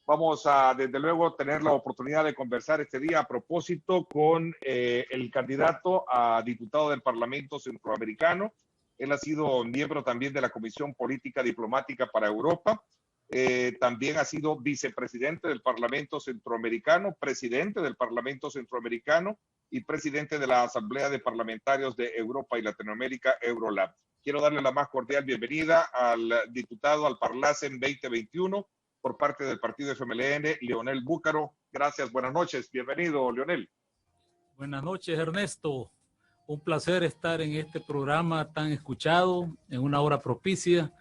Vamos a, desde luego, tener la oportunidad de conversar este día a propósito con el candidato a diputado del Parlamento Centroamericano. Él ha sido miembro también de la Comisión Política Diplomática para Europa. También ha sido vicepresidente del Parlamento Centroamericano, presidente del Parlamento Centroamericano y presidente de la Asamblea de Parlamentarios de Europa y Latinoamérica, Eurolab. Quiero darle la más cordial bienvenida al diputado al Parlacen 2021 por parte del partido FMLN, Leonel Búcaro. Gracias, buenas noches. Bienvenido, Leonel. Buenas noches, Ernesto. Un placer estar en este programa tan escuchado, en una hora propicia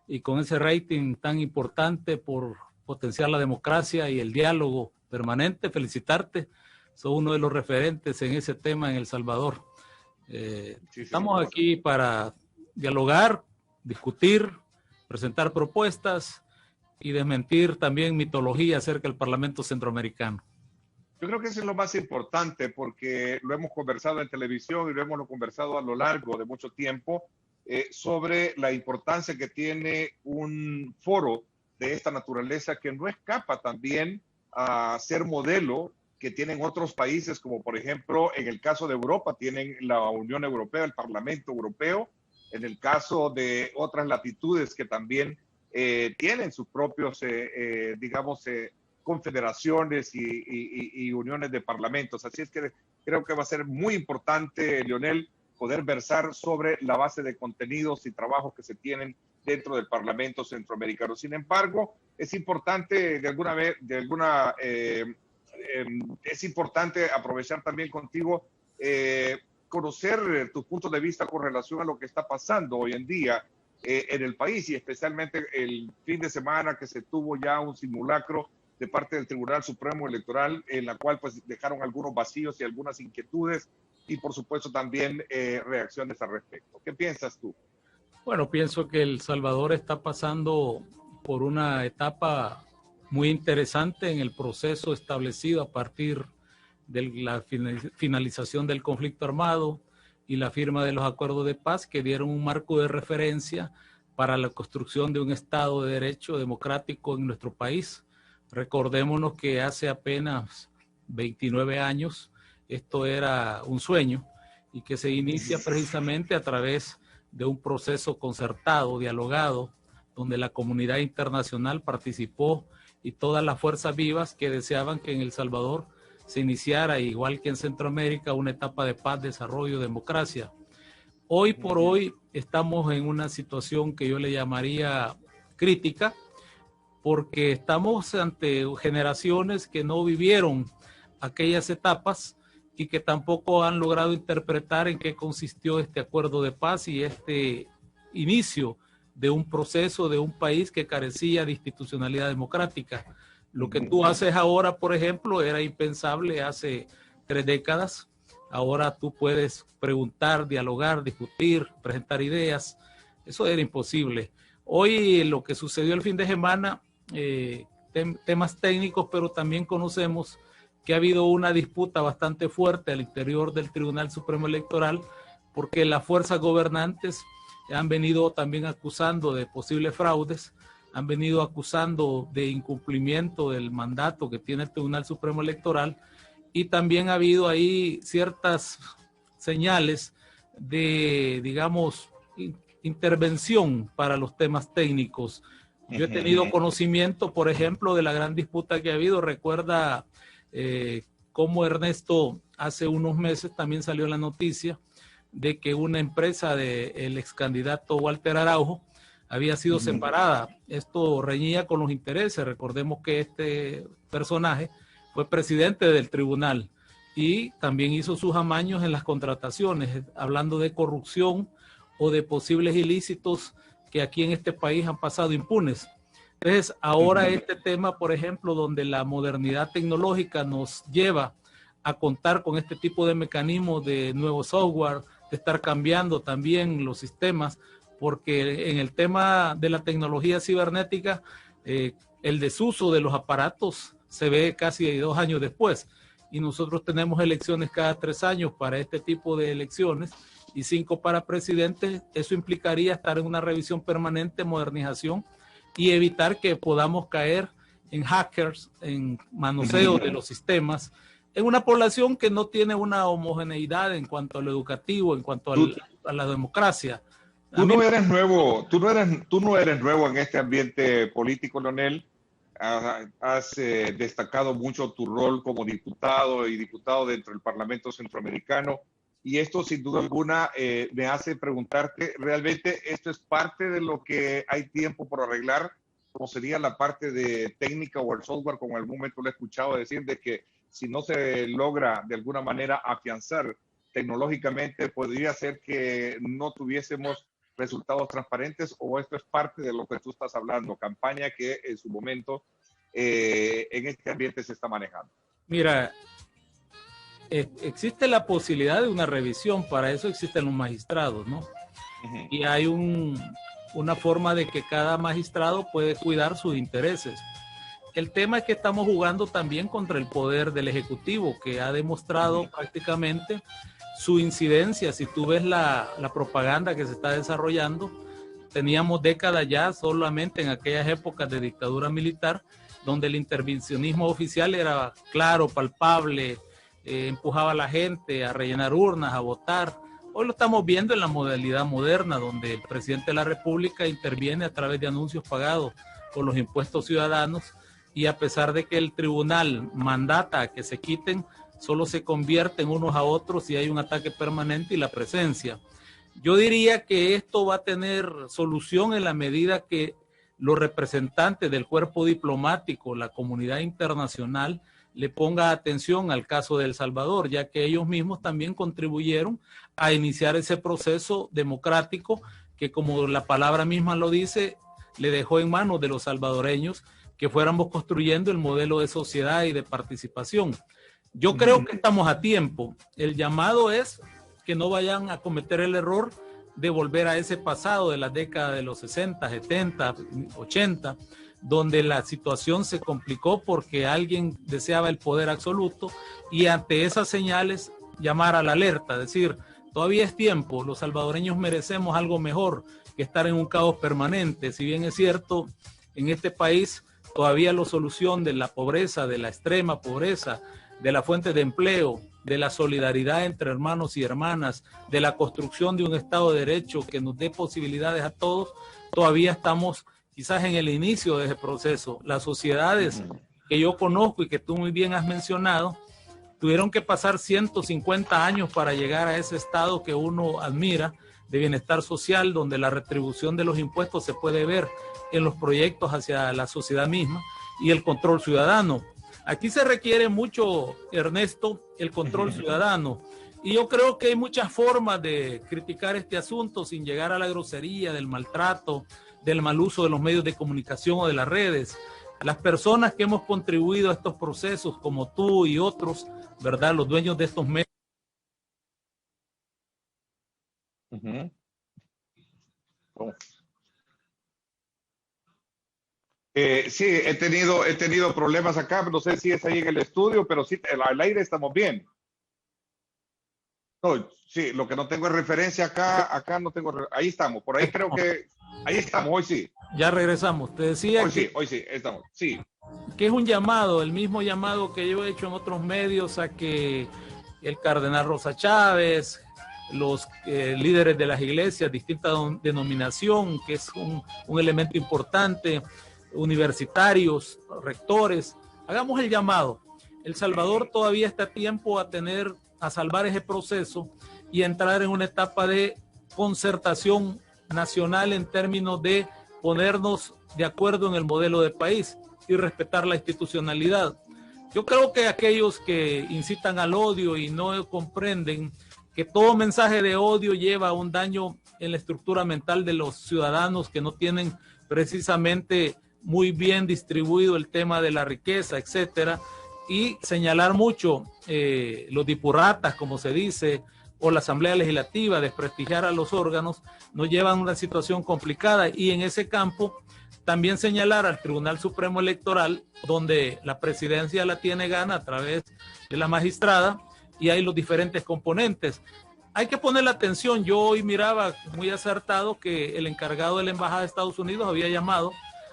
y con ese rating tan importante por potenciar la democracia y el diálogo permanente. Felicitarte. Sos uno de los referentes en ese tema en El Salvador. Estamos aquí para dialogar, discutir, presentar propuestas y desmentir también mitología acerca del Parlamento Centroamericano. Yo creo que eso es lo más importante porque lo hemos conversado en televisión y lo hemos conversado a lo largo de mucho tiempo sobre la importancia que tiene un foro de esta naturaleza que no escapa también a ser modelo que tienen otros países, como por ejemplo en el caso de Europa tienen la Unión Europea, el Parlamento Europeo, en el caso de otras latitudes que también tienen sus propios, confederaciones y uniones de parlamentos. Así es que creo que va a ser muy importante, Leonel, poder versar sobre la base de contenidos y trabajos que se tienen dentro del Parlamento Centroamericano. Sin embargo, es importante es importante aprovechar también contigo, conocer tus puntos de vista con relación a lo que está pasando hoy en día en el país y especialmente el fin de semana que se tuvo ya un simulacro de parte del Tribunal Supremo Electoral en la cual pues dejaron algunos vacíos y algunas inquietudes y por supuesto también reacciones al respecto. ¿Qué piensas tú? Bueno, pienso que El Salvador está pasando por una etapa muy interesante en el proceso establecido a partir de la finalización del conflicto armado y la firma de los acuerdos de paz que dieron un marco de referencia para la construcción de un Estado de Derecho democrático en nuestro país. Recordémonos que hace apenas 29 años esto era un sueño y que se inicia precisamente a través de un proceso concertado, dialogado, donde la comunidad internacional participó y todas las fuerzas vivas que deseaban que en El Salvador se iniciara, igual que en Centroamérica, una etapa de paz, desarrollo, democracia. Hoy por hoy estamos en una situación que yo le llamaría crítica, porque estamos ante generaciones que no vivieron aquellas etapas y que tampoco han logrado interpretar en qué consistió este acuerdo de paz y este inicio de un proceso de un país que carecía de institucionalidad democrática. Lo que tú haces ahora, por ejemplo, era impensable hace 3 décadas. Ahora tú puedes preguntar, dialogar, discutir, presentar ideas. Eso era imposible. Hoy lo que sucedió el fin de semana, temas técnicos, pero también conocemos que ha habido una disputa bastante fuerte al interior del Tribunal Supremo Electoral porque las fuerzas gobernantes han venido también acusando de posibles fraudes, han venido acusando de incumplimiento del mandato que tiene el Tribunal Supremo Electoral y también ha habido ahí ciertas señales de, digamos, intervención para los temas técnicos. Yo he tenido conocimiento, por ejemplo, de la gran disputa que ha habido. Recuerda cómo Ernesto hace unos meses también salió la noticia de que una empresa del ex candidato Walter Araujo había sido separada. Esto reñía con los intereses. Recordemos que este personaje fue presidente del tribunal y también hizo sus amaños en las contrataciones, hablando de corrupción o de posibles ilícitos que aquí en este país han pasado impunes. Entonces, ahora este tema, por ejemplo, donde la modernidad tecnológica nos lleva a contar con este tipo de mecanismos de nuevo software, de estar cambiando también los sistemas, porque en el tema de la tecnología cibernética, el desuso de los aparatos se ve casi 2 años después, y nosotros tenemos elecciones cada 3 años para este tipo de elecciones, y 5 para presidente. Eso implicaría estar en una revisión permanente, modernización, y evitar que podamos caer en hackers, en manoseo de los sistemas, en una población que no tiene una homogeneidad en cuanto a lo educativo, en cuanto a la democracia. Tú no eres nuevo en este ambiente político, Leonel. Has destacado mucho tu rol como diputado y diputado dentro del Parlamento Centroamericano. Y esto, sin duda alguna, me hace preguntarte, ¿realmente esto es parte de lo que hay tiempo por arreglar? ¿Cómo sería la parte de técnica o el software? Como en algún momento lo he escuchado decir, de que si no se logra de alguna manera afianzar tecnológicamente, podría ser que no tuviésemos resultados transparentes, o esto es parte de lo que tú estás hablando, campaña que en su momento en este ambiente se está manejando. Mira, existe la posibilidad de una revisión, para eso existen los magistrados, ¿no? Uh-huh. Y hay una forma de que cada magistrado puede cuidar sus intereses. El tema es que estamos jugando también contra el poder del Ejecutivo, que ha demostrado prácticamente su incidencia. Si tú ves la propaganda que se está desarrollando, teníamos décadas ya solamente en aquellas épocas de dictadura militar, donde el intervencionismo oficial era claro, palpable, empujaba a la gente a rellenar urnas, a votar. Hoy lo estamos viendo en la modalidad moderna, donde el presidente de la República interviene a través de anuncios pagados con los impuestos ciudadanos, y a pesar de que el tribunal mandata a que se quiten, solo se convierten unos a otros y hay un ataque permanente y la presencia. Yo diría que esto va a tener solución en la medida que los representantes del cuerpo diplomático, la comunidad internacional, le ponga atención al caso de El Salvador, ya que ellos mismos también contribuyeron a iniciar ese proceso democrático que, como la palabra misma lo dice, le dejó en manos de los salvadoreños que fuéramos construyendo el modelo de sociedad y de participación. Yo creo que estamos a tiempo. El llamado es que no vayan a cometer el error de volver a ese pasado de la década de los 60, 70, 80, donde la situación se complicó porque alguien deseaba el poder absoluto, y ante esas señales llamar a la alerta, decir, todavía es tiempo, los salvadoreños merecemos algo mejor que estar en un caos permanente. Si bien es cierto, en este país todavía la solución de la pobreza, de la extrema pobreza, de la fuente de empleo, de la solidaridad entre hermanos y hermanas, de la construcción de un Estado de Derecho que nos dé posibilidades a todos, todavía estamos quizás en el inicio de ese proceso. Las sociedades que yo conozco y que tú muy bien has mencionado, tuvieron que pasar 150 años para llegar a ese estado que uno admira, de bienestar social, donde la retribución de los impuestos se puede ver en los proyectos hacia la sociedad misma, y el control ciudadano. Aquí se requiere mucho, Ernesto, el control ciudadano. Y yo creo que hay muchas formas de criticar este asunto sin llegar a la grosería, del maltrato, del mal uso de los medios de comunicación o de las redes. Las personas que hemos contribuido a estos procesos, como tú y otros, ¿verdad? Los dueños de estos medios. Sí, he tenido problemas acá, no sé si es ahí en el estudio, pero sí, al aire estamos bien. No, sí, lo que no tengo es referencia acá no tengo, ahí estamos, por ahí creo que, ahí estamos, hoy sí. Ya regresamos, te decía hoy sí, estamos, sí. Que es un llamado, el mismo llamado que yo he hecho en otros medios, a que el cardenal Rosa Chávez, los líderes de las iglesias, distinta denominación, que es un elemento importante, universitarios, rectores, hagamos el llamado. El Salvador todavía está a tiempo a salvar ese proceso y entrar en una etapa de concertación nacional en términos de ponernos de acuerdo en el modelo de país y respetar la institucionalidad. Yo creo que aquellos que incitan al odio y no comprenden que todo mensaje de odio lleva a un daño en la estructura mental de los ciudadanos que no tienen precisamente muy bien distribuido el tema de la riqueza, etcétera, y señalar mucho los dipurratas, como se dice, o la Asamblea Legislativa, desprestigiar a los órganos, nos llevan a una situación complicada. Y en ese campo también señalar al Tribunal Supremo Electoral, donde la presidencia la tiene gana a través de la magistrada, y hay los diferentes componentes. Hay que poner la atención. Yo hoy miraba muy acertado que el encargado de la Embajada de Estados Unidos había llamado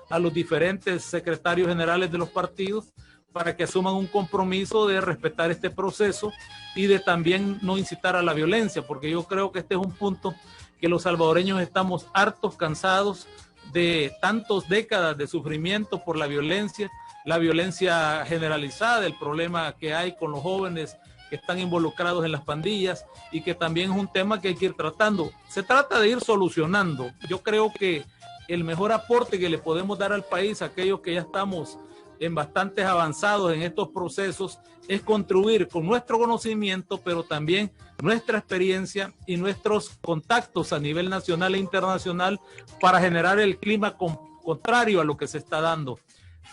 a los diferentes secretarios generales de los partidos para que asuman un compromiso de respetar este proceso y de también no incitar a la violencia, porque yo creo que este es un punto que los salvadoreños estamos hartos, cansados de tantas décadas de sufrimiento por la violencia generalizada, el problema que hay con los jóvenes que están involucrados en las pandillas y que también es un tema que hay que ir tratando. Se trata de ir solucionando. Yo creo que el mejor aporte que le podemos dar al país, aquellos que ya estamos en bastantes avanzados en estos procesos, es contribuir con nuestro conocimiento, pero también nuestra experiencia y nuestros contactos a nivel nacional e internacional para generar el clima contrario a lo que se está dando.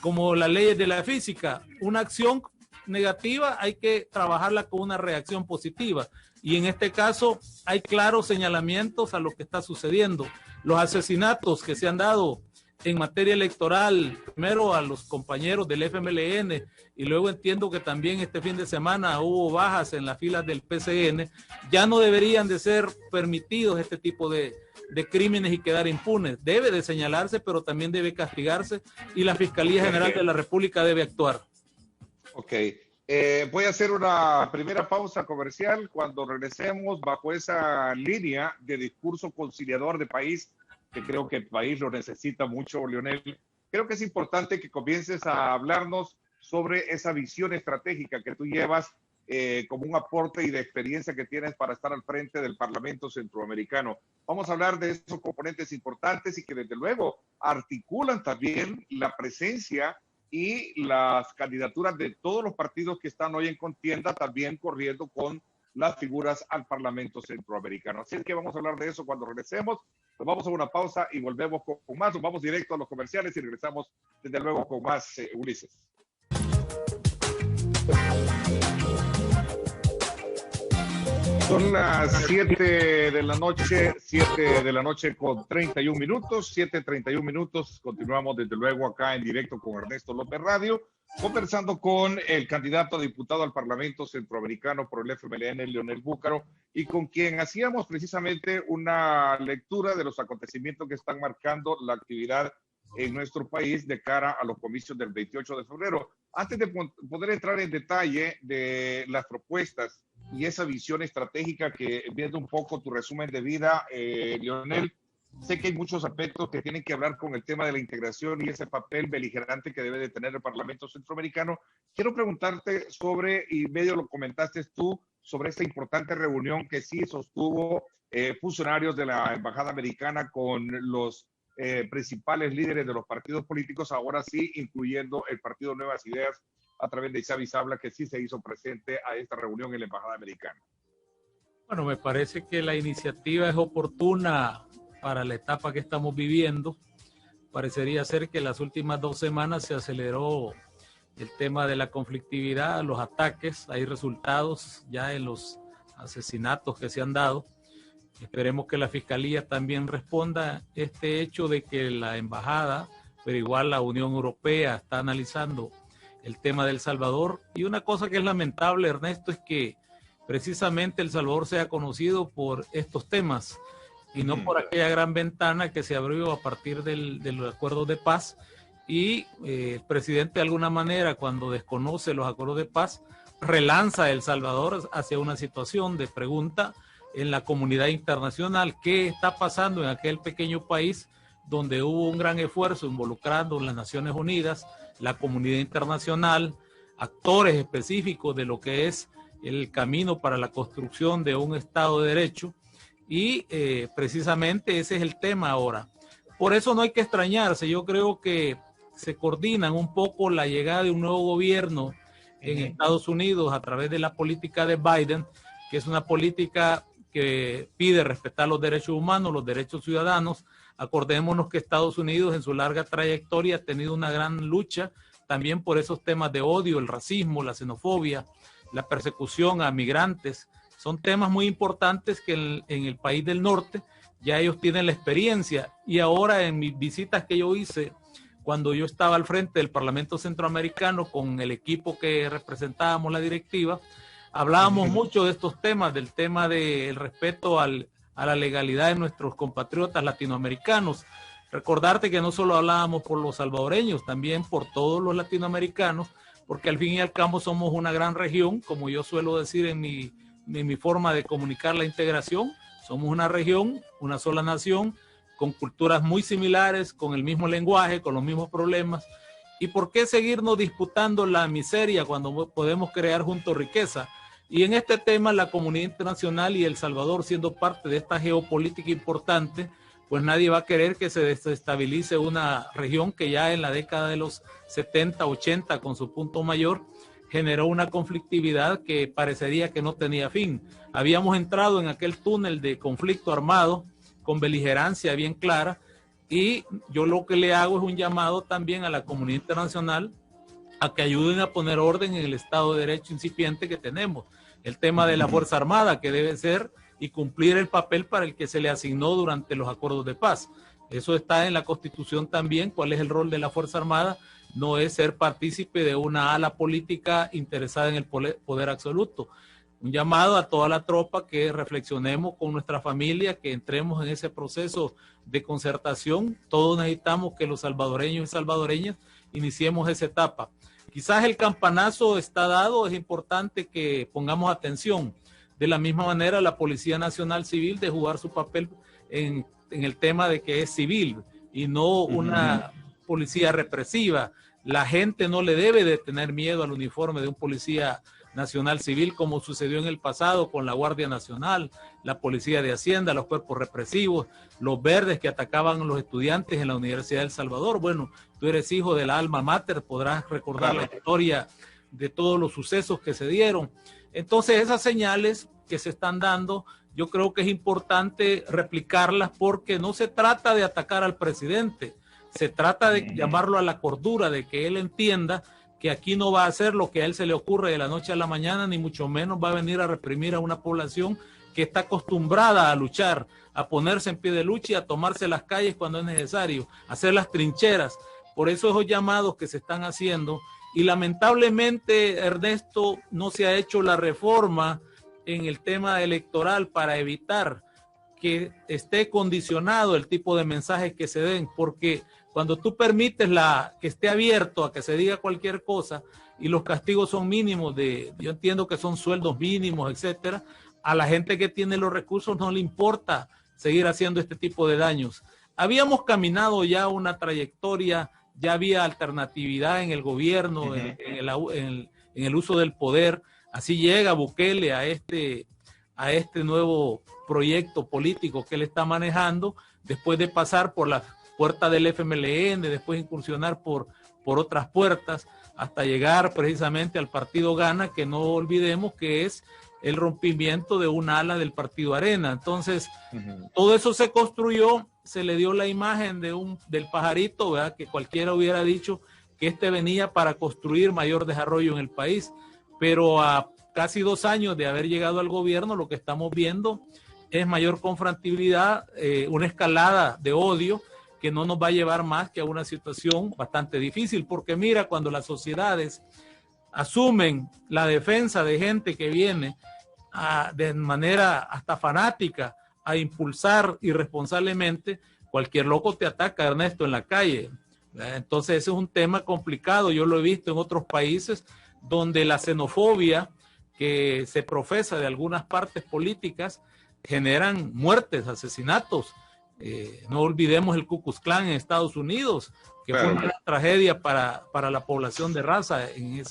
Como las leyes de la física, una acción negativa hay que trabajarla con una reacción positiva. Y en este caso hay claros señalamientos a lo que está sucediendo. Los asesinatos que se han dado en materia electoral, primero a los compañeros del FMLN y luego entiendo que también este fin de semana hubo bajas en las filas del PCN, ya no deberían de ser permitidos este tipo de crímenes y quedar impunes. Debe de señalarse, pero también debe castigarse y la Fiscalía General de la República debe actuar. Ok. Voy a hacer una primera pausa comercial. Cuando regresemos bajo esa línea de discurso conciliador de país, que creo que el país lo necesita mucho, Leonel, creo que es importante que comiences a hablarnos sobre esa visión estratégica que tú llevas como un aporte y de experiencia que tienes para estar al frente del Parlamento Centroamericano. Vamos a hablar de esos componentes importantes y que desde luego articulan también la presencia y las candidaturas de todos los partidos que están hoy en contienda, también corriendo con las figuras al Parlamento Centroamericano. Así es que vamos a hablar de eso cuando regresemos. Nos vamos a una pausa y volvemos con más. Nos vamos directo a los comerciales y regresamos desde luego con más, Ulises. Son las 7 de la noche con 31 minutos, 7:31 minutos. Continuamos desde luego acá en directo con Ernesto López Radio, conversando con el candidato a diputado al Parlamento Centroamericano por el FMLN, Leonel Búcaro, y con quien hacíamos precisamente una lectura de los acontecimientos que están marcando la actividad en nuestro país de cara a los comicios del 28 de febrero. Antes de poder entrar en detalle de las propuestas y esa visión estratégica que viendo un poco tu resumen de vida, Leonel, sé que hay muchos aspectos que tienen que hablar con el tema de la integración y ese papel beligerante que debe de tener el Parlamento Centroamericano. Quiero preguntarte sobre, y medio lo comentaste tú, sobre esta importante reunión que sí sostuvo funcionarios de la Embajada Americana con los principales líderes de los partidos políticos, ahora sí, incluyendo el Partido Nuevas Ideas, a través de Isavi Sabla, que sí se hizo presente a esta reunión en la Embajada Americana. Bueno, me parece que la iniciativa es oportuna para la etapa que estamos viviendo. Parecería ser que las últimas 2 semanas se aceleró el tema de la conflictividad, los ataques, hay resultados ya en los asesinatos que se han dado. Esperemos que la Fiscalía también responda este hecho de que la Embajada, pero igual la Unión Europea está analizando el tema de El Salvador. Y una cosa que es lamentable, Ernesto, es que precisamente El Salvador sea conocido por estos temas y no por aquella gran ventana que se abrió a partir del acuerdo de paz. Y el presidente de alguna manera, cuando desconoce los acuerdos de paz, relanza a El Salvador hacia una situación de pregunta en la comunidad internacional. ¿Qué está pasando en aquel pequeño país donde hubo un gran esfuerzo involucrando a las Naciones Unidas, la comunidad internacional, actores específicos de lo que es el camino para la construcción de un Estado de Derecho? Y precisamente ese es el tema ahora. Por eso no hay que extrañarse. Yo creo que se coordinan un poco la llegada de un nuevo gobierno en Estados Unidos a través de la política de Biden, que es una política que pide respetar los derechos humanos, los derechos ciudadanos. Acordémonos que Estados Unidos en su larga trayectoria ha tenido una gran lucha también por esos temas de odio, el racismo, la xenofobia, la persecución a migrantes. Son temas muy importantes que en el país del norte ya ellos tienen la experiencia. Y ahora en mis visitas que yo hice, cuando yo estaba al frente del Parlamento Centroamericano con el equipo que representábamos la directiva, hablábamos mucho de estos temas, del tema del respeto a la legalidad de nuestros compatriotas latinoamericanos, Recordarte que no solo hablábamos por los salvadoreños, también por todos los latinoamericanos, porque al fin y al cabo somos una gran región, como yo suelo decir en mi forma de comunicar la integración. Somos una región, una sola nación, con culturas muy similares, con el mismo lenguaje, con los mismos problemas. ¿Y por qué seguirnos disputando la miseria cuando podemos crear juntos riqueza? Y en este tema, la comunidad internacional y El Salvador, siendo parte de esta geopolítica importante, pues nadie va a querer que se desestabilice una región que ya en la década de los 70, 80, con su punto mayor, generó una conflictividad que parecería que no tenía fin. Habíamos entrado en aquel túnel de conflicto armado con beligerancia bien clara, y yo lo que le hago es un llamado también a la comunidad internacional a que ayuden a poner orden en el Estado de Derecho incipiente que tenemos. El tema de la Fuerza Armada, que debe ser y cumplir el papel para el que se le asignó durante los acuerdos de paz. Eso está en la Constitución también, cuál es el rol de la Fuerza Armada. No es ser partícipe de una ala política interesada en el poder absoluto. Un llamado a toda la tropa que reflexionemos con nuestra familia, que entremos en ese proceso de concertación. Todos necesitamos que los salvadoreños y salvadoreñas iniciemos esa etapa. Quizás el campanazo está dado, es importante que pongamos atención. De la misma manera, la Policía Nacional Civil de jugar su papel en el tema de que es civil y no una policía represiva. La gente no le debe de tener miedo al uniforme de un policía nacional civil, como sucedió en el pasado con la Guardia Nacional, la Policía de Hacienda, los cuerpos represivos, los verdes que atacaban a los estudiantes en la Universidad de El Salvador. Bueno, tú eres hijo de la alma mater, podrás recordar la historia de todos los sucesos que se dieron. Entonces, esas señales que se están dando, yo creo que es importante replicarlas, porque no se trata de atacar al presidente, se trata de llamarlo a la cordura, de que él entienda que aquí no va a hacer lo que a él se le ocurre de la noche a la mañana, ni mucho menos va a venir a reprimir a una población que está acostumbrada a luchar, a ponerse en pie de lucha y a tomarse las calles cuando es necesario, a hacer las trincheras. Por eso esos llamados que se están haciendo, y lamentablemente, Ernesto, no se ha hecho la reforma en el tema electoral para evitar que esté condicionado el tipo de mensajes que se den, porque cuando tú permites que esté abierto a que se diga cualquier cosa y los castigos son mínimos, yo entiendo que son sueldos mínimos, etcétera, a la gente que tiene los recursos no le importa seguir haciendo este tipo de daños. Habíamos caminado ya una trayectoria, ya había alternatividad en el gobierno, en el uso del poder. Así llega Bukele a este nuevo proyecto político que él está manejando, después de pasar por la puerta del FMLN, después incursionar por otras puertas, hasta llegar precisamente al partido Gana, que no olvidemos que es el rompimiento de un ala del partido Arena. Entonces, todo eso se construyó, se le dio la imagen del pajarito, ¿verdad? Que cualquiera hubiera dicho que este venía para construir mayor desarrollo en el país, pero a casi 2 años de haber llegado al gobierno, lo que estamos viendo es mayor confrontabilidad, una escalada de odio que no nos va a llevar más que a una situación bastante difícil, porque mira, cuando las sociedades asumen la defensa de gente que viene de manera hasta fanática a impulsar irresponsablemente, cualquier loco te ataca, Ernesto, en la calle. Entonces ese es un tema complicado. Yo lo he visto en otros países donde la xenofobia que se profesa de algunas partes políticas generan muertes, asesinatos. No olvidemos el Ku Klux Klan en Estados Unidos, que fue una tragedia para la población de raza en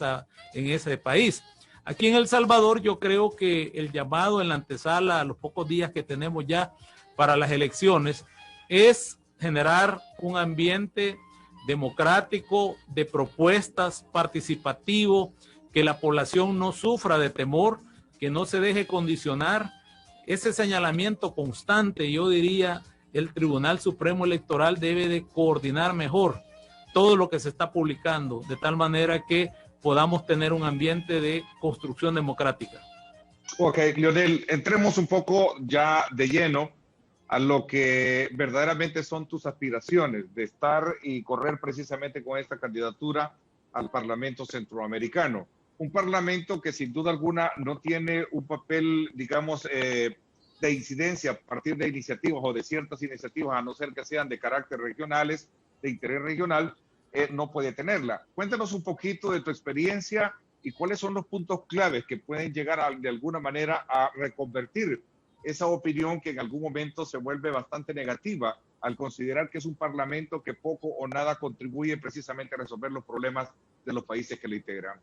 ese país. Aquí en El Salvador yo creo que el llamado en la antesala a los pocos días que tenemos ya para las elecciones es generar un ambiente democrático, de propuestas, participativo, que la población no sufra de temor, que no se deje condicionar. Ese señalamiento constante, yo diría, el Tribunal Supremo Electoral debe de coordinar mejor todo lo que se está publicando, de tal manera que podamos tener un ambiente de construcción democrática. Ok, Leonel, entremos un poco ya de lleno a lo que verdaderamente son tus aspiraciones de estar y correr precisamente con esta candidatura al Parlamento Centroamericano. Un parlamento que sin duda alguna no tiene un papel, digamos, de incidencia a partir de iniciativas o de ciertas iniciativas, a no ser que sean de carácter regionales, de interés regional, no puede tenerla. Cuéntanos un poquito de tu experiencia y cuáles son los puntos claves que pueden llegar de alguna manera a reconvertir esa opinión que en algún momento se vuelve bastante negativa al considerar que es un parlamento que poco o nada contribuye precisamente a resolver los problemas de los países que le integran.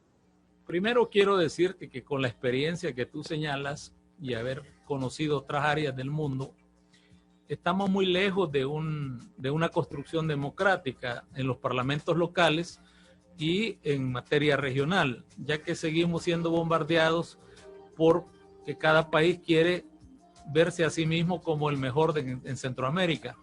Primero quiero decirte que con la experiencia que tú señalas y haber conocido otras áreas del mundo, estamos muy lejos de una construcción democrática en los parlamentos locales y en materia regional, ya que seguimos siendo bombardeados porque cada país quiere verse a sí mismo como el mejor en Centroamérica.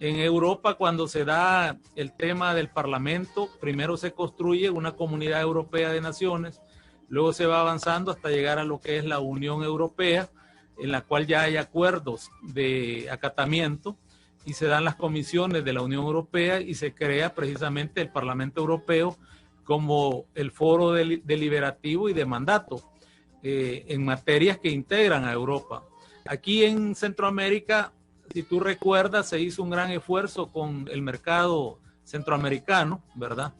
En Europa, cuando se da el tema del Parlamento, primero se construye una comunidad europea de naciones, luego se va avanzando hasta llegar a lo que es la Unión Europea, en la cual ya hay acuerdos de acatamiento y se dan las comisiones de la Unión Europea y se crea precisamente el Parlamento Europeo como el foro deliberativo y de mandato en materias que integran a Europa. Aquí en Centroamérica, si tú recuerdas, se hizo un gran esfuerzo con el mercado centroamericano, ¿verdad?,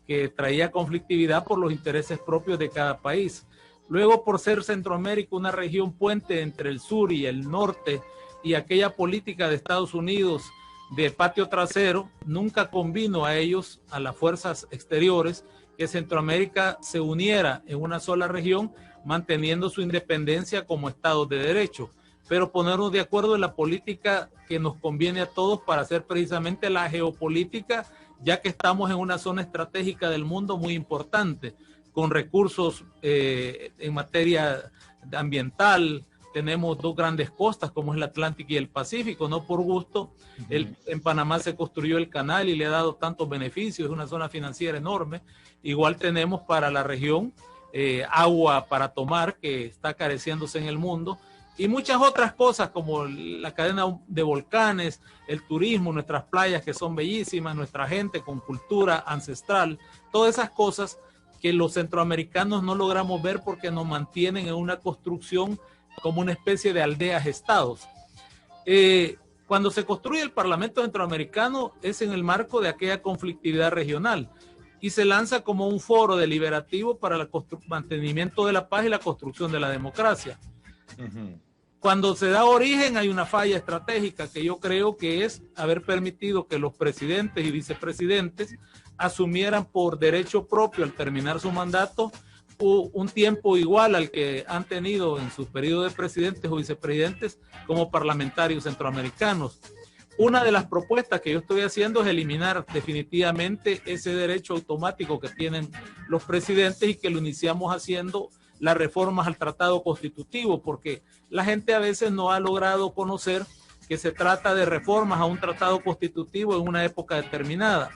que traía conflictividad por los intereses propios de cada país. Luego, por ser Centroamérica una región puente entre el sur y el norte y aquella política de Estados Unidos de patio trasero, nunca convino a ellos, a las fuerzas exteriores, que Centroamérica se uniera en una sola región, manteniendo su independencia como Estado de Derecho, pero ponernos de acuerdo en la política que nos conviene a todos para hacer precisamente la geopolítica, ya que estamos en una zona estratégica del mundo muy importante, con recursos en materia ambiental. Tenemos dos grandes costas como es el Atlántico y el Pacífico, no por gusto. En Panamá se construyó el canal y le ha dado tantos beneficios, es una zona financiera enorme. Igual tenemos para la región agua para tomar que está careciéndose en el mundo y muchas otras cosas como la cadena de volcanes, el turismo, nuestras playas que son bellísimas, nuestra gente con cultura ancestral, todas esas cosas que los centroamericanos no logramos ver porque nos mantienen en una construcción como una especie de aldeas-estados. Cuando se construye el Parlamento Centroamericano es en el marco de aquella conflictividad regional y se lanza como un foro deliberativo para el mantenimiento de la paz y la construcción de la democracia. Cuando se da origen hay una falla estratégica que yo creo que es haber permitido que los presidentes y vicepresidentes asumieran por derecho propio al terminar su mandato un tiempo igual al que han tenido en sus periodos de presidentes o vicepresidentes como parlamentarios centroamericanos. Una de las propuestas que yo estoy haciendo es eliminar definitivamente ese derecho automático que tienen los presidentes y que lo iniciamos haciendo las reformas al tratado constitutivo, porque la gente a veces no ha logrado conocer que se trata de reformas a un tratado constitutivo en una época determinada.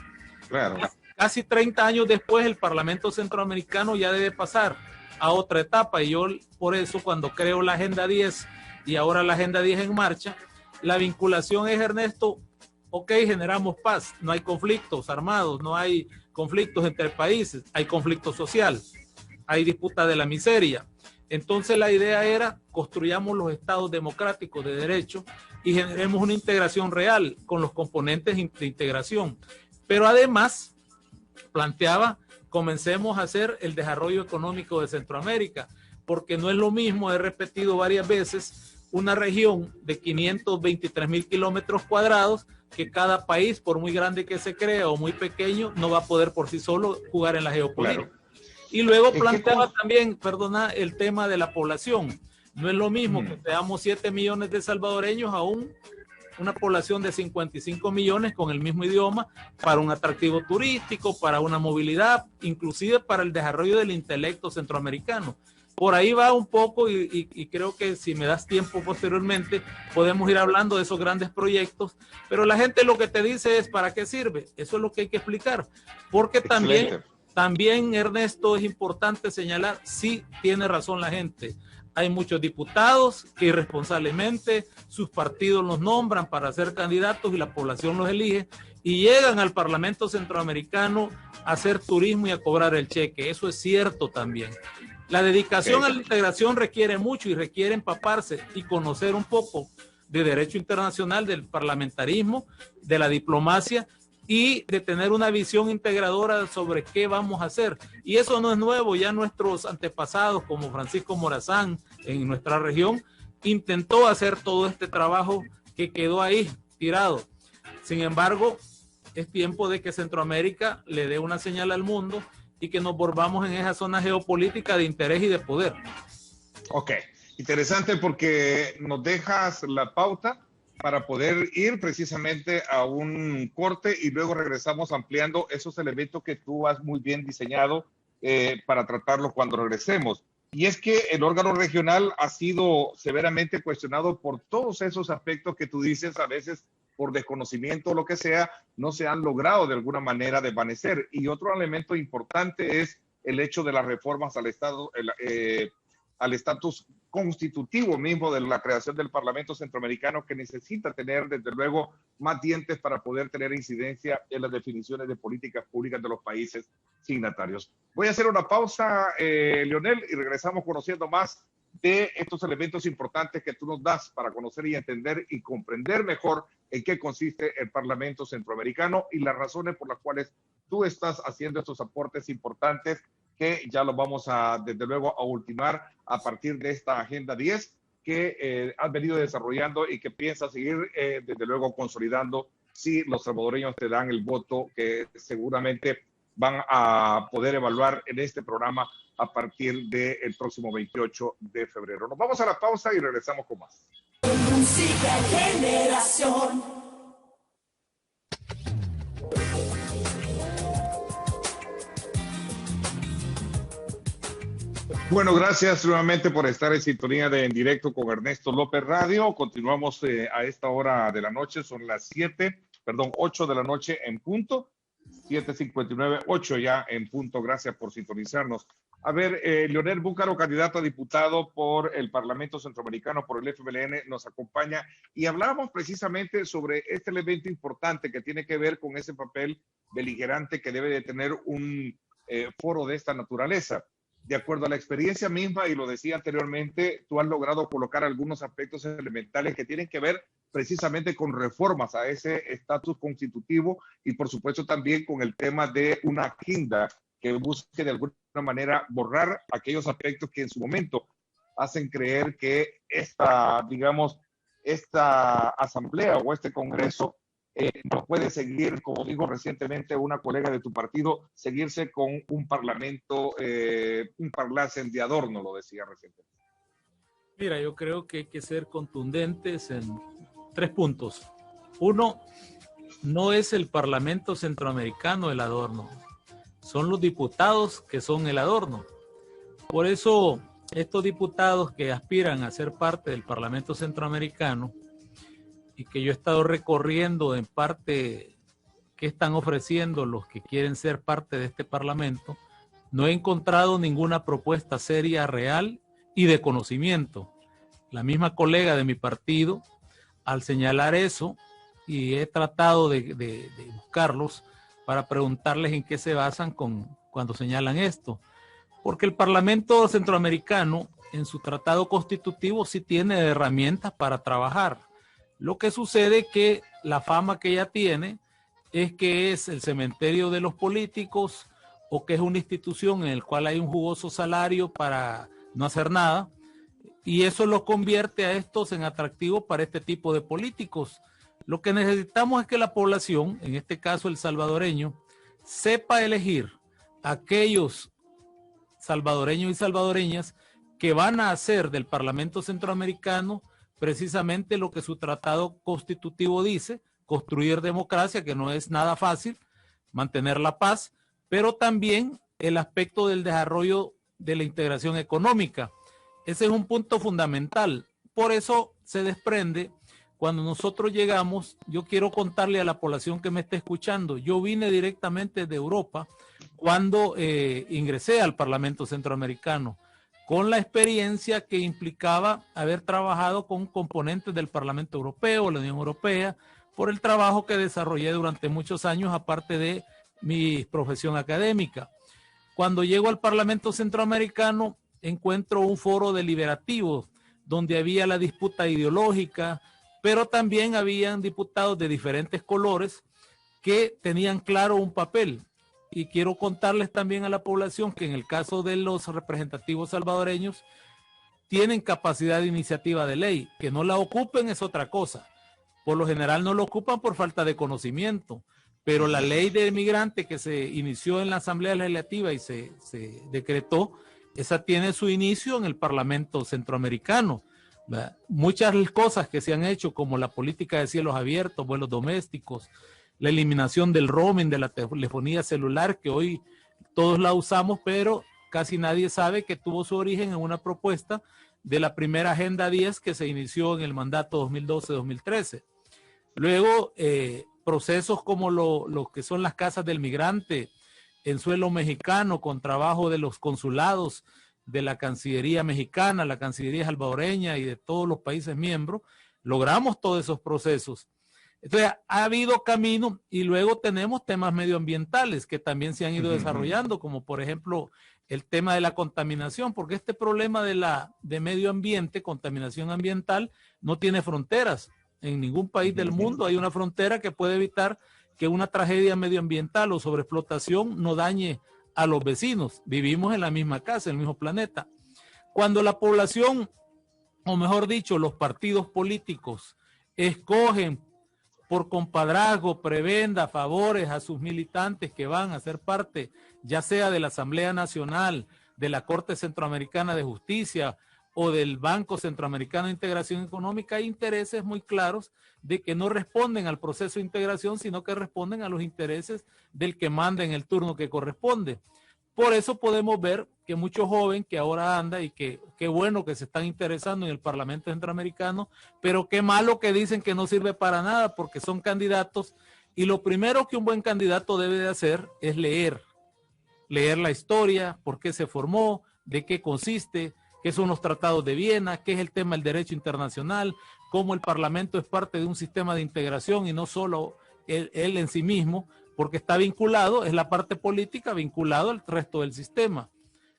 Claro. Casi 30 años después el Parlamento Centroamericano ya debe pasar a otra etapa y yo por eso cuando creo la Agenda 10 y ahora la Agenda 10 en marcha, la vinculación es, Ernesto, ok, generamos paz, no hay conflictos armados, no hay conflictos entre países, hay conflicto social, hay disputa de la miseria. Entonces la idea era construyamos los estados democráticos de derecho y generemos una integración real con los componentes de integración. Pero además planteaba, comencemos a hacer el desarrollo económico de Centroamérica, porque no es lo mismo, he repetido varias veces, una región de 523,000 kilómetros cuadrados que cada país, por muy grande que se crea o muy pequeño, no va a poder por sí solo jugar en la geopolítica. Claro. Y luego planteaba también, perdona, el tema de la población. No es lo mismo que seamos 7 millones de salvadoreños a una población de 55 millones con el mismo idioma para un atractivo turístico, para una movilidad, inclusive para el desarrollo del intelecto centroamericano. Por ahí va un poco y creo que si me das tiempo posteriormente podemos ir hablando de esos grandes proyectos, pero la gente lo que te dice es ¿para qué sirve? Eso es lo que hay que explicar, porque también, Ernesto, es importante señalar, sí tiene razón la gente. Hay muchos diputados que irresponsablemente sus partidos los nombran para ser candidatos y la población los elige y llegan al Parlamento Centroamericano a hacer turismo y a cobrar el cheque. Eso es cierto también. La dedicación a la integración requiere mucho y requiere empaparse y conocer un poco de derecho internacional, del parlamentarismo, de la diplomacia y de tener una visión integradora sobre qué vamos a hacer. Y eso no es nuevo, ya nuestros antepasados como Francisco Morazán en nuestra región intentó hacer todo este trabajo que quedó ahí tirado. Sin embargo, es tiempo de que Centroamérica le dé una señal al mundo y que nos volvamos en esa zona geopolítica de interés y de poder. Ok, interesante porque nos dejas la pauta para poder ir precisamente a un corte y luego regresamos ampliando esos elementos que tú has muy bien diseñado para tratarlo cuando regresemos. Y es que el órgano regional ha sido severamente cuestionado por todos esos aspectos que tú dices, a veces por desconocimiento o lo que sea, no se han logrado de alguna manera desvanecer. Y otro elemento importante es el hecho de las reformas al Estado, al estatus constitutivo mismo de la creación del Parlamento Centroamericano, que necesita tener, desde luego, más dientes para poder tener incidencia en las definiciones de políticas públicas de los países signatarios. Voy a hacer una pausa, Leonel, y regresamos conociendo más de estos elementos importantes que tú nos das para conocer y entender y comprender mejor en qué consiste el Parlamento Centroamericano y las razones por las cuales tú estás haciendo estos aportes importantes que ya los vamos a, desde luego, a ultimar a partir de esta Agenda 10 que has venido desarrollando y que piensas seguir, desde luego, consolidando si los salvadoreños te dan el voto que seguramente van a poder evaluar en este programa a partir del próximo 28 de febrero. Nos vamos a la pausa y regresamos con más. Música Generación. Bueno, gracias nuevamente por estar en sintonía de En Directo con Ernesto López Radio. Continuamos a esta hora de la noche, son las 8 de la noche en punto, 7:59, 8 ya en punto. Gracias por sintonizarnos. A ver, Leonel Búcaro, candidato a diputado por el Parlamento Centroamericano, por el FMLN, nos acompaña y hablábamos precisamente sobre este elemento importante que tiene que ver con ese papel beligerante que debe de tener un foro de esta naturaleza. De acuerdo a la experiencia misma, y lo decía anteriormente, tú has logrado colocar algunos aspectos elementales que tienen que ver precisamente con reformas a ese estatus constitutivo y por supuesto también con el tema de una agenda que busque de alguna manera borrar aquellos aspectos que en su momento hacen creer que esta, digamos, esta asamblea o este congreso no puede seguir, como dijo recientemente una colega de tu partido, seguirse con un parlamento, un parlacen de adorno, lo decía recientemente. Mira, yo creo que hay que ser contundentes en 3 puntos. Uno, no es el Parlamento Centroamericano el adorno, son los diputados que son el adorno. Por eso, estos diputados que aspiran a ser parte del Parlamento Centroamericano y que yo he estado recorriendo en parte qué están ofreciendo los que quieren ser parte de este Parlamento, no he encontrado ninguna propuesta seria, real y de conocimiento. La misma colega de mi partido, al señalar eso, y he tratado de buscarlos para preguntarles en qué se basan cuando señalan esto. Porque el Parlamento Centroamericano, en su tratado constitutivo, sí tiene herramientas para trabajar. Lo que sucede es que la fama que ella tiene es que es el cementerio de los políticos o que es una institución en la cual hay un jugoso salario para no hacer nada, y eso lo convierte a estos en atractivos para este tipo de políticos. Lo que necesitamos es que la población, en este caso el salvadoreño, sepa elegir a aquellos salvadoreños y salvadoreñas que van a hacer del Parlamento Centroamericano precisamente lo que su tratado constitutivo dice: construir democracia, que no es nada fácil, mantener la paz, pero también el aspecto del desarrollo de la integración económica. Ese es un punto fundamental. Por eso se desprende, cuando nosotros llegamos, yo quiero contarle a la población que me está escuchando, yo vine directamente de Europa cuando ingresé al Parlamento Centroamericano, con la experiencia que implicaba haber trabajado con componentes del Parlamento Europeo, la Unión Europea, por el trabajo que desarrollé durante muchos años, aparte de mi profesión académica. Cuando llego al Parlamento Centroamericano, encuentro un foro deliberativo donde había la disputa ideológica, pero también habían diputados de diferentes colores que tenían claro un papel. Y quiero contarles también a la población que en el caso de los representativos salvadoreños tienen capacidad de iniciativa de ley. Que no la ocupen es otra cosa. Por lo general no lo ocupan por falta de conocimiento, pero la ley de migrante que se inició en la Asamblea Legislativa y se decretó, esa tiene su inicio en el Parlamento Centroamericano. ¿Verdad? Muchas cosas que se han hecho, como la política de cielos abiertos, vuelos domésticos, la eliminación del roaming, de la telefonía celular, que hoy todos la usamos, pero casi nadie sabe que tuvo su origen en una propuesta de la primera Agenda 10 que se inició en el mandato 2012-2013. Luego, procesos como lo que son las casas del migrante en suelo mexicano, con trabajo de los consulados de la Cancillería mexicana, la Cancillería salvadoreña y de todos los países miembros, logramos todos esos procesos. Entonces, ha habido camino, y luego tenemos temas medioambientales que también se han ido desarrollando, como por ejemplo el tema de la contaminación, porque este problema de medio ambiente, contaminación ambiental, no tiene fronteras. En ningún país del mundo hay una frontera que puede evitar que una tragedia medioambiental o sobreexplotación no dañe a los vecinos. Vivimos en la misma casa, en el mismo planeta. Cuando la población, o mejor dicho, los partidos políticos escogen por compadrazgo, prebenda, favores a sus militantes que van a ser parte, ya sea de la Asamblea Nacional, de la Corte Centroamericana de Justicia o del Banco Centroamericano de Integración Económica, hay intereses muy claros de que no responden al proceso de integración, sino que responden a los intereses del que manda en el turno que corresponde. Por eso podemos ver que muchos jóvenes que ahora anda, y que qué bueno que se están interesando en el Parlamento Centroamericano, pero qué malo que dicen que no sirve para nada porque son candidatos, y lo primero que un buen candidato debe de hacer es leer la historia, por qué se formó, de qué consiste, qué son los tratados de Viena, qué es el tema del derecho internacional, cómo el Parlamento es parte de un sistema de integración y no solo él en sí mismo, porque está vinculado, es la parte política vinculado al resto del sistema.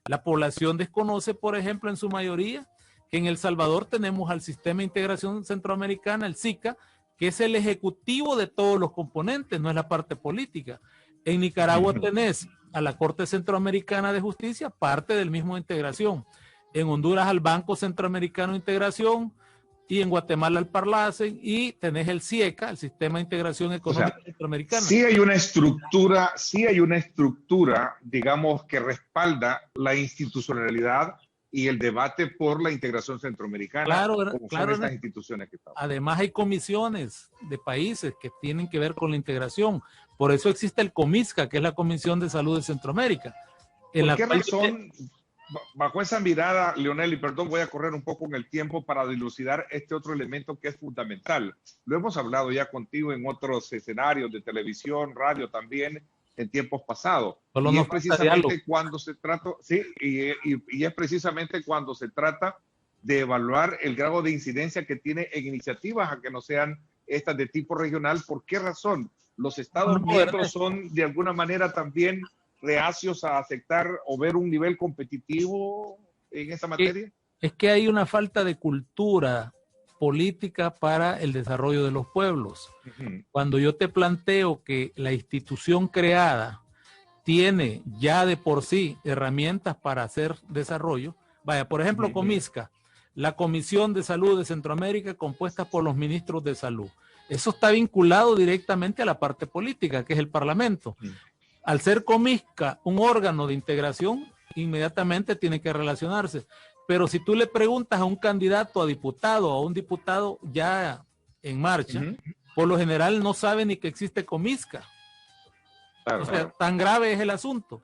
La población desconoce, por ejemplo, en su mayoría, que en El Salvador tenemos al Sistema de Integración Centroamericana, el SICA, que es el ejecutivo de todos los componentes, no es la parte política. En Nicaragua tenés a la Corte Centroamericana de Justicia, parte del mismo de integración. En Honduras al Banco Centroamericano de Integración, y en Guatemala al Parlacen, y tenés el CIECA, el Sistema de Integración Económica Centroamericana. Sí hay una estructura, digamos, que respalda la institucionalidad y el debate por la integración centroamericana, claro, como son estas instituciones que estamos. Además hay comisiones de países que tienen que ver con la integración. Por eso existe el COMISCA, que es la Comisión de Salud de Centroamérica. ¿Por qué razón, bajo esa mirada, Leonel, y perdón, voy a correr un poco en el tiempo para dilucidar este otro elemento que es fundamental? Lo hemos hablado ya contigo en otros escenarios de televisión, radio también, en tiempos pasados. Y es precisamente cuando se trata, sí, y es precisamente cuando se trata de evaluar el grado de incidencia que tiene en iniciativas a que no sean estas de tipo regional. ¿Por qué razón? Los Estados miembros son de alguna manera también reacios a aceptar o ver un nivel competitivo en esa materia. Es que hay una falta de cultura política para el desarrollo de los pueblos. Cuando yo te planteo que la institución creada tiene ya de por sí herramientas para hacer desarrollo, vaya, por ejemplo, COMISCA, la Comisión de Salud de Centroamérica, compuesta por los ministros de salud. Eso está vinculado directamente a la parte política, que es el Parlamento. Al ser COMISCA un órgano de integración, inmediatamente tiene que relacionarse. Pero si tú le preguntas a un candidato a diputado o a un diputado ya en marcha, por lo general no sabe ni que existe COMISCA. Claro, o sea, tan grave es el asunto.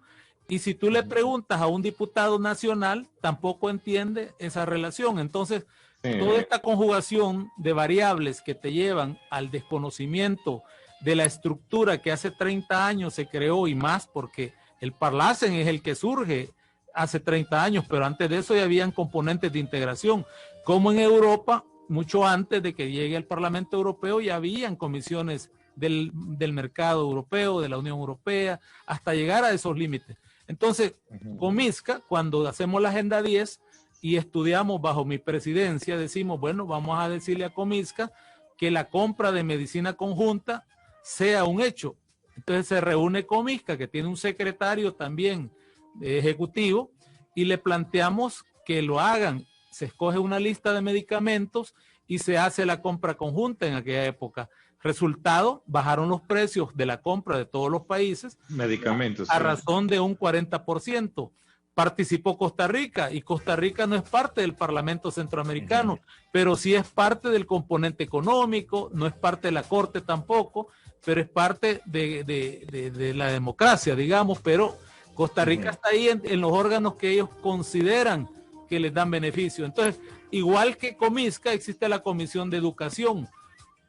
Y si tú le preguntas a un diputado nacional, tampoco entiende esa relación. Entonces, toda esta conjugación de variables que te llevan al desconocimiento de la estructura que hace 30 años se creó, y más porque el Parlacen es el que surge hace 30 años, pero antes de eso ya habían componentes de integración, como en Europa, mucho antes de que llegue al Parlamento Europeo, ya habían comisiones del mercado europeo, de la Unión Europea, hasta llegar a esos límites. Entonces, Comisca, cuando hacemos la Agenda 10 y estudiamos bajo mi presidencia, decimos, bueno, vamos a decirle a Comisca que la compra de medicina conjunta sea un hecho. Entonces se reúne Comisca, que tiene un secretario también ejecutivo, y le planteamos que lo hagan. Se escoge una lista de medicamentos y se hace la compra conjunta en aquella época. Resultado, bajaron los precios de la compra de todos los países medicamentos a razón de un 40%. Participó Costa Rica, y Costa Rica no es parte del Parlamento Centroamericano, pero sí es parte del componente económico, no es parte de la Corte tampoco, pero es parte de la democracia, digamos, pero Costa Rica está ahí en los órganos que ellos consideran que les dan beneficio. Entonces, igual que Comisca, existe la Comisión de Educación.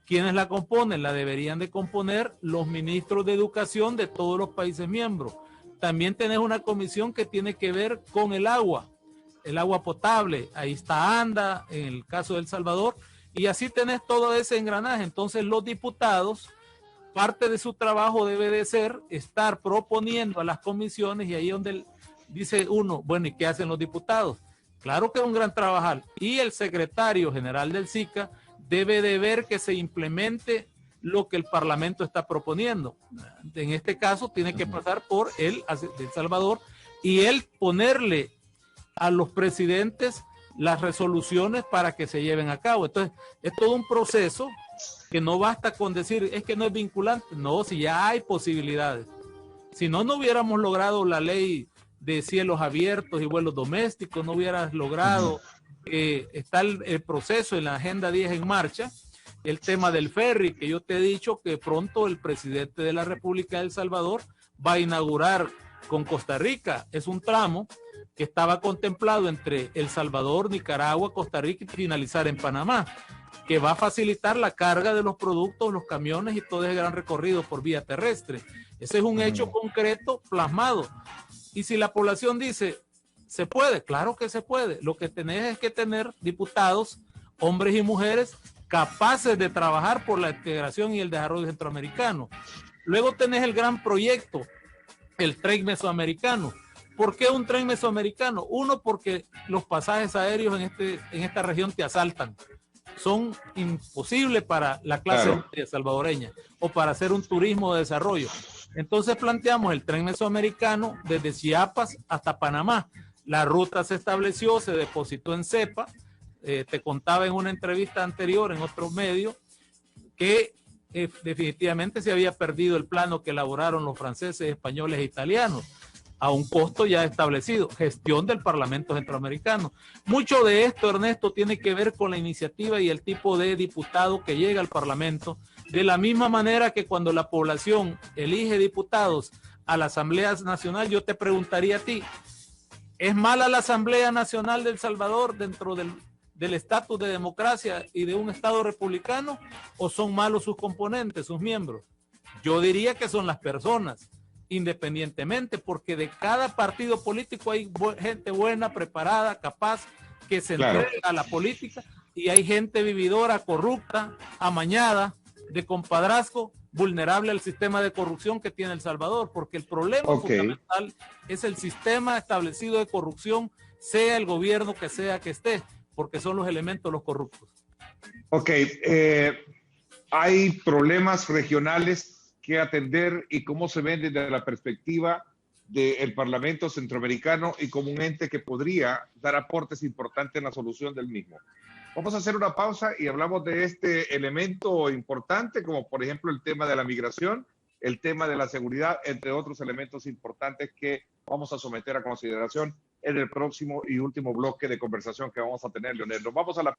¿Quiénes la componen? La deberían de componer los ministros de educación de todos los países miembros. También tenés una comisión que tiene que ver con el agua potable. Ahí está ANDA, en el caso de El Salvador, y así tenés todo ese engranaje. Entonces los diputados, parte de su trabajo debe de ser estar proponiendo a las comisiones, y ahí es donde dice uno, bueno, ¿y qué hacen los diputados? Claro que es un gran trabajar, y el secretario general del SICA debe de ver que se implemente lo que el Parlamento está proponiendo. En este caso tiene que pasar por el Salvador, y él ponerle a los presidentes las resoluciones para que se lleven a cabo. Entonces, es todo un proceso que no basta con decir, es que no es vinculante. No, si ya hay posibilidades. Si no, no hubiéramos logrado la ley de cielos abiertos y vuelos domésticos, no hubieras logrado está el proceso en la Agenda 10 en marcha, el tema del ferry, que yo te he dicho que pronto el presidente de la República de El Salvador va a inaugurar con Costa Rica. Es un tramo que estaba contemplado entre El Salvador, Nicaragua, Costa Rica y finalizar en Panamá, que va a facilitar la carga de los productos, los camiones y todo ese gran recorrido por vía terrestre. Ese es un hecho concreto plasmado. Y si la población dice, ¿se puede? Claro que se puede. Lo que tenés es que tener diputados, hombres y mujeres, capaces de trabajar por la integración y el desarrollo centroamericano. Luego tenés el gran proyecto, el tren mesoamericano. ¿Por qué un tren mesoamericano? Uno, porque los pasajes aéreos en esta región te asaltan. Son imposibles para la clase salvadoreña o para hacer un turismo de desarrollo. Entonces planteamos el tren mesoamericano desde Chiapas hasta Panamá. La ruta se estableció, se depositó en CEPA. Te contaba en una entrevista anterior en otro medio que definitivamente se había perdido el plano que elaboraron los franceses, españoles e italianos a un costo ya establecido, gestión del Parlamento Centroamericano. Mucho de esto, Ernesto, tiene que ver con la iniciativa y el tipo de diputado que llega al Parlamento, de la misma manera que cuando la población elige diputados a la Asamblea Nacional, yo te preguntaría a ti, ¿es mala la Asamblea Nacional de El Salvador dentro del estatus de democracia y de un Estado republicano, o son malos sus componentes, sus miembros? Yo diría que son las personas, independientemente, porque de cada partido político hay gente buena, preparada, capaz, que se entrega a la política, y hay gente vividora, corrupta, amañada, de compadrazgo, vulnerable al sistema de corrupción que tiene El Salvador, porque el problema fundamental es el sistema establecido de corrupción, sea el gobierno que sea que esté, porque son los elementos los corruptos. Hay problemas regionales que atender, y cómo se ven desde la perspectiva del Parlamento Centroamericano y como un ente que podría dar aportes importantes en la solución del mismo. Vamos a hacer una pausa y hablamos de este elemento importante, como por ejemplo el tema de la migración, el tema de la seguridad, entre otros elementos importantes que vamos a someter a consideración en el próximo y último bloque de conversación que vamos a tener, Leonel. Nos vamos a la...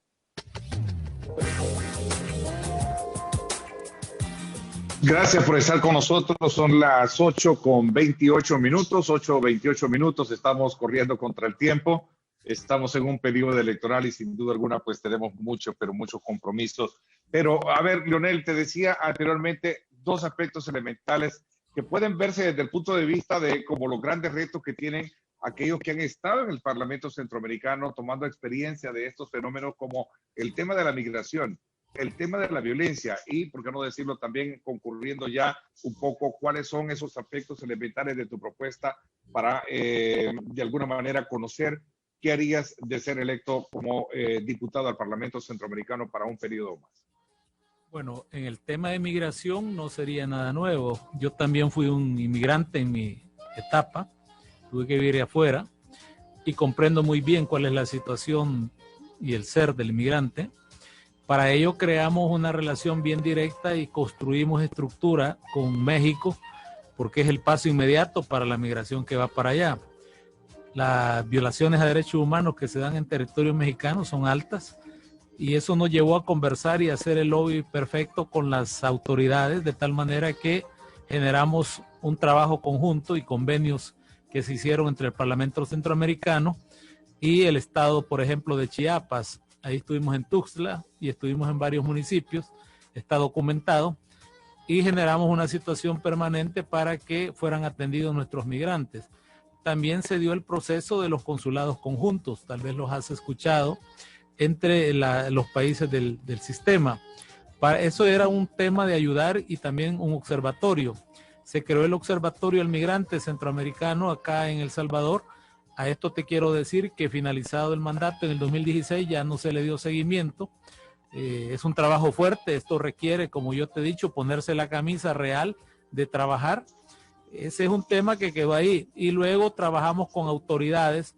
Gracias por estar con nosotros. Son las 8:28 minutos, 8:28 minutos. Estamos corriendo contra el tiempo. Estamos en un periodo electoral y sin duda alguna pues tenemos muchos compromisos. Pero a ver, Leonel, te decía anteriormente dos aspectos elementales que pueden verse desde el punto de vista de como los grandes retos que tienen aquellos que han estado en el Parlamento Centroamericano tomando experiencia de estos fenómenos, como el tema de la migración. el tema de la violencia y, por qué no decirlo también, concurriendo ya un poco cuáles son esos aspectos elementales de tu propuesta para, de alguna manera, conocer qué harías de ser electo como diputado al Parlamento Centroamericano para un periodo más. Bueno, en el tema de migración no sería nada nuevo. Yo también fui un inmigrante en mi etapa, tuve que vivir afuera y comprendo muy bien cuál es la situación y el ser del inmigrante. Para ello creamos una relación bien directa y construimos estructura con México, porque es el paso inmediato para la migración que va para allá. Las violaciones a derechos humanos que se dan en territorio mexicano son altas y eso nos llevó a conversar y hacer el lobby perfecto con las autoridades, de tal manera que generamos un trabajo conjunto y convenios que se hicieron entre el Parlamento Centroamericano y el estado, por ejemplo, de Chiapas. Ahí estuvimos en Tuxtla y estuvimos en varios municipios, está documentado, y generamos una situación permanente para que fueran atendidos nuestros migrantes. También se dio el proceso de los consulados conjuntos, tal vez los has escuchado, entre los países del sistema. Para eso era un tema de ayudar y también un observatorio. Se creó el Observatorio del Migrante Centroamericano acá en El Salvador. A esto te quiero decir que finalizado el mandato en el 2016 ya no se le dio seguimiento. Es un trabajo fuerte, esto requiere, como yo te he dicho, ponerse la camisa real de trabajar. Ese es un tema que quedó ahí. Y luego trabajamos con autoridades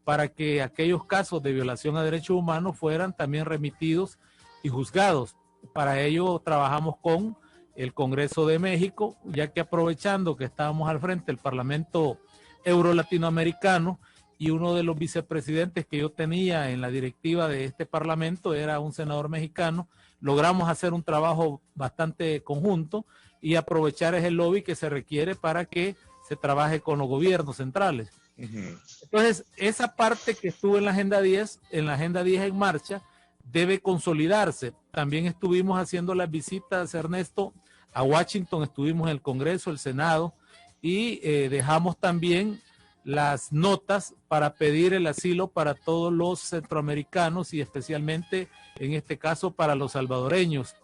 para que aquellos casos de violación a derechos humanos fueran también remitidos y juzgados. Para ello trabajamos con el Congreso de México, ya que aprovechando que estábamos al frente del Parlamento Euro-Latinoamericano y uno de los vicepresidentes que yo tenía en la directiva de este Parlamento era un senador mexicano, logramos hacer un trabajo bastante conjunto y aprovechar ese lobby que se requiere para que se trabaje con los gobiernos centrales. Entonces, esa parte que estuvo en la Agenda 10, en marcha, debe consolidarse. También estuvimos haciendo las visitas, Ernesto, a Washington, estuvimos en el Congreso, el Senado, y dejamos también las notas para pedir el asilo para todos los centroamericanos y especialmente, en este caso, para los salvadoreños.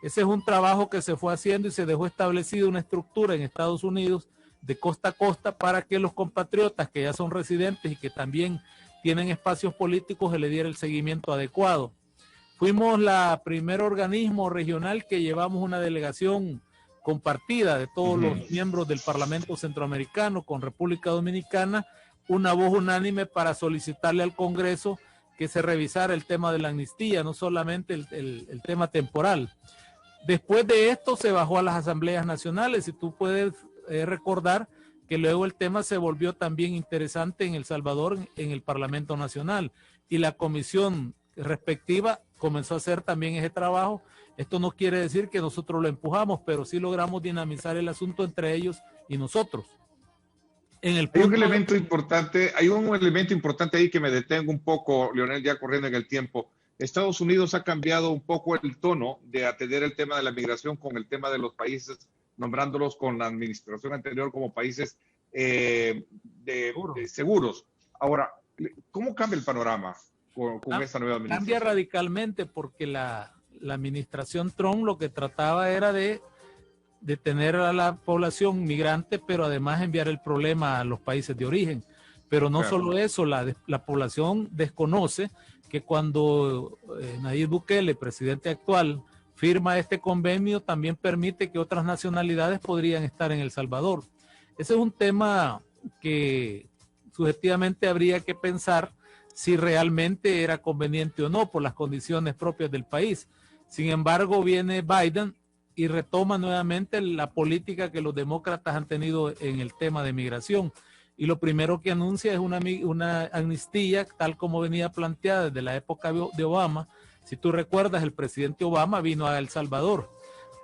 Ese es un trabajo que se fue haciendo y se dejó establecida una estructura en Estados Unidos de costa a costa para que los compatriotas que ya son residentes y que también tienen espacios políticos se le diera el seguimiento adecuado. Fuimos la primer organismo regional que llevamos una delegación compartida de todos los miembros del Parlamento Centroamericano con República Dominicana, una voz unánime para solicitarle al Congreso que se revisara el tema de la amnistía, no solamente el tema temporal. Después de esto se bajó a las asambleas nacionales y tú puedes recordar que luego el tema se volvió también interesante en El Salvador, en el Parlamento Nacional, y la comisión respectiva comenzó a hacer también ese trabajo. Esto no quiere decir que nosotros lo empujamos, pero sí logramos dinamizar el asunto entre ellos y nosotros. Hay un elemento importante ahí que me detengo un poco, Leonel, ya corriendo en el tiempo. Estados Unidos ha cambiado un poco el tono de atender el tema de la migración con el tema de los países, nombrándolos con la administración anterior como países seguros. Ahora, ¿cómo cambia el panorama con esta nueva administración? Cambia radicalmente porque la administración Trump lo que trataba era de tener a la población migrante, pero además enviar el problema a los países de origen. Pero no solo eso, la población desconoce que cuando Nayib Bukele, presidente actual, firma este convenio, también permite que otras nacionalidades podrían estar en El Salvador. Ese es un tema que subjetivamente habría que pensar si realmente era conveniente o no por las condiciones propias del país. Sin embargo, viene Biden y retoma nuevamente la política que los demócratas han tenido en el tema de migración. Y lo primero que anuncia es una amnistía, tal como venía planteada desde la época de Obama. Si tú recuerdas, el presidente Obama vino a El Salvador.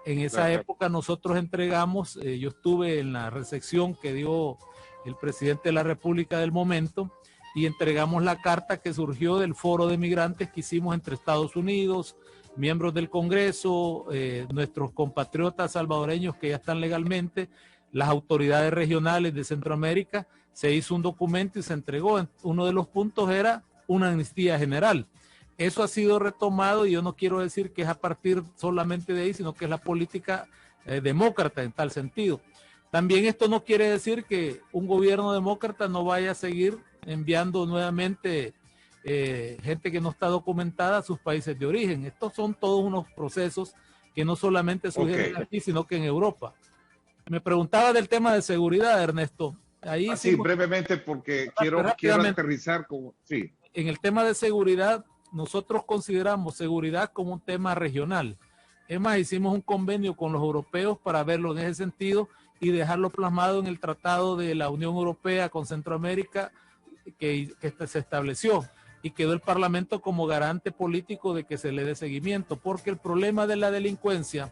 En esa época nosotros entregamos, yo estuve en la recepción que dio el presidente de la República del momento, y entregamos la carta que surgió del foro de migrantes que hicimos entre Estados Unidos, miembros del Congreso, nuestros compatriotas salvadoreños que ya están legalmente, las autoridades regionales de Centroamérica. Se hizo un documento y se entregó. Uno de los puntos era una amnistía general. eso ha sido retomado y yo no quiero decir que es a partir solamente de ahí, sino que es la política demócrata en tal sentido. También esto no quiere decir que un gobierno demócrata no vaya a seguir enviando nuevamente gente que no está documentada a sus países de origen. Estos son todos unos procesos que no solamente surgen aquí, sino que en Europa. Me preguntaba del tema de seguridad, Ernesto. Ahí sí, brevemente, porque quiero aterrizar como... Sí. En el tema de seguridad, nosotros consideramos seguridad como un tema regional. Es más, hicimos un convenio con los europeos para verlo en ese sentido y dejarlo plasmado en el Tratado de la Unión Europea con Centroamérica que se estableció, y quedó el Parlamento como garante político de que se le dé seguimiento, porque el problema de la delincuencia,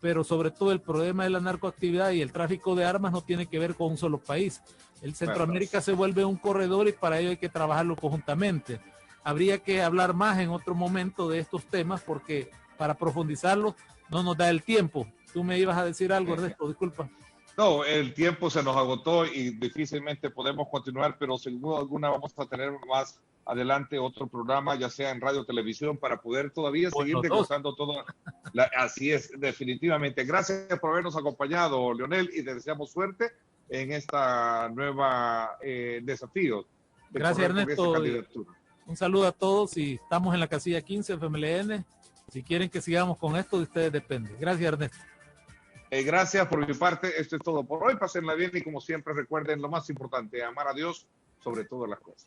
pero sobre todo el problema de la narcoactividad y el tráfico de armas no tiene que ver con un solo país. El Centroamérica se vuelve un corredor y para ello hay que trabajarlo conjuntamente. Habría que hablar más en otro momento de estos temas porque para profundizarlos no nos da el tiempo. Tú me ibas a decir algo, Ernesto, disculpa. No, el tiempo se nos agotó y difícilmente podemos continuar, pero sin duda alguna vamos a tener más adelante otro programa, ya sea en radio o televisión, para poder todavía seguir desglosando todo. Así es, definitivamente. Gracias por habernos acompañado, Leonel, y te deseamos suerte en esta nueva desafío. Gracias, Ernesto. Un saludo a todos y estamos en la casilla 15 FMLN. Si quieren que sigamos con esto, de ustedes depende. Gracias, Ernesto. Gracias por mi parte. Esto es todo por hoy. Pásenla bien y como siempre recuerden lo más importante, amar a Dios sobre todas las cosas.